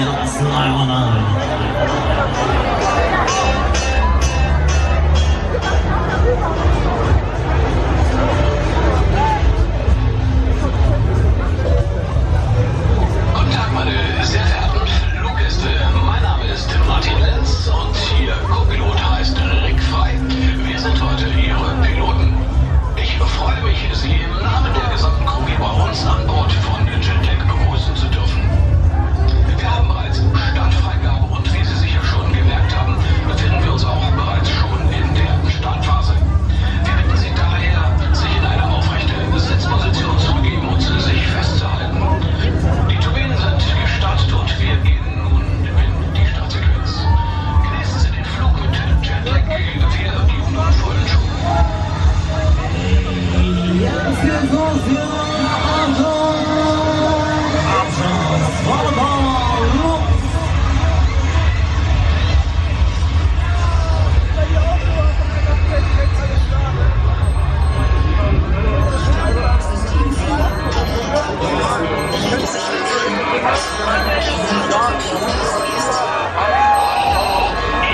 ganz neuronal. Guten Tag, meine sehr verehrten Fluggäste. Mein Name ist Martin Lenz und Ihr Co-Pilot heißt Rick Frei. Wir sind heute Ihre Piloten. Ich freue mich, Sie im Namen der gesamten Crew hier bei uns an Bord von Jetlag begrüßen zu dürfen. Wir haben bereits Startfreigabe und wie Sie sicher schon gemerkt haben, befinden wir uns auch bereits schon in der Startphase. Wir bitten Sie daher, sich in eine aufrechte Sitzposition zu begeben und sich festzuhalten. Die Turbinen sind gestartet und wir gehen nun in die Startsequenz. Genießen Sie den Flug mit Jetlag. Wir geben nun vollen Schub.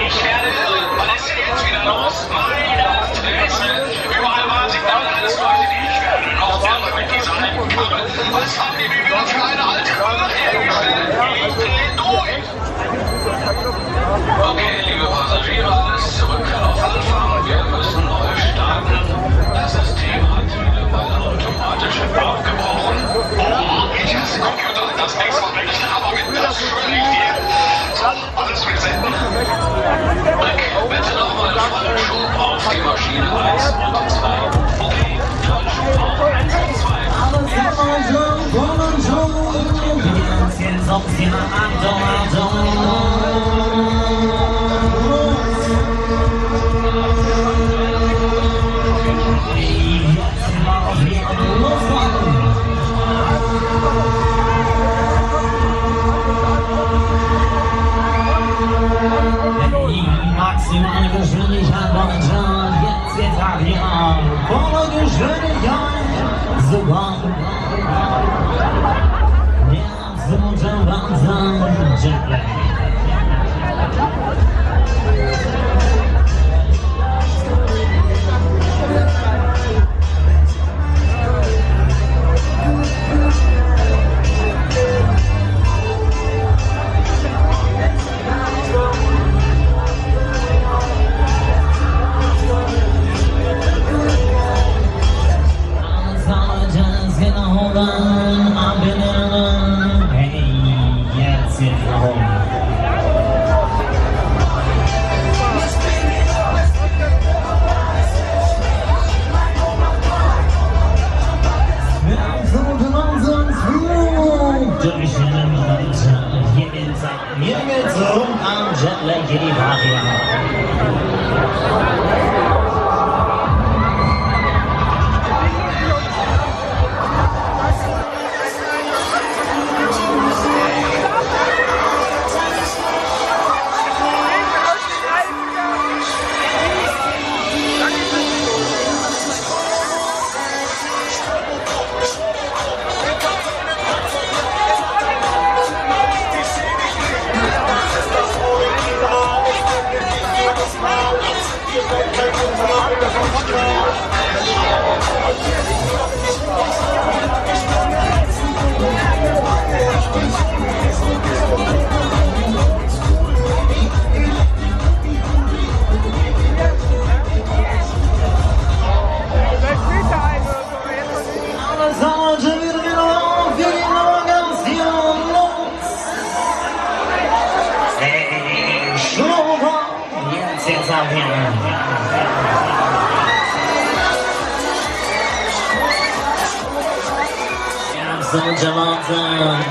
Ich werde irre. Was ist denn jetzt wieder los? Meine Fresse. Überall waren Signale, alles leuchtet. Ich werde noch irre mit dieser alten Karre. Was haben die mir wieder für eine alte Karre hergestellt? Ich dreh durch. Okay, liebe Passagiere, alles zurück auf Anfang. Wir müssen neu starten. Das System hat wieder mal automatisch abgebrochen. Oh, ich hasse Computer. Das nächste Mal will ich aber mit das schwöre ich dir. So, alles resetten. Rick, bitte nochmal vollen Schub auf die Maschine 1 und 2. Okay, vollen Schub auf 1 und 2. Jetzt auf die maximale Geschwindigkeit von John, jetzt geht's ab hier an. Volle Geschwindigkeit, sogar der absolute Wahnsinn, Jetlag. Hier geht's rum am Jetlag, hier die Waage. Jetzt auf hier an. Absoluter Wahnsinn.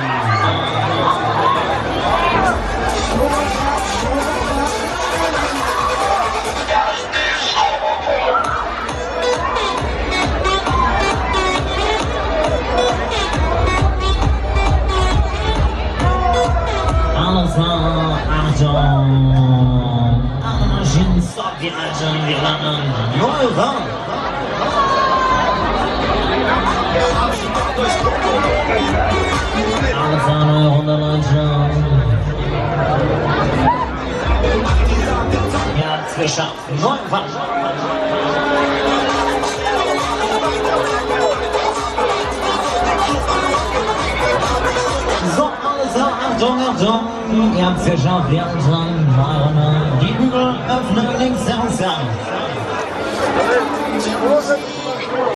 Alles war Achtung. Alle Maschinen, stopp die Alten, wir landen. Neuheit. Alles war 100 Leute. geschafft. Neuheit. So, also Achtung, Achtung, ihr habt's geschafft, wir sind dran. Die Hügel öffnen links der Ausgang.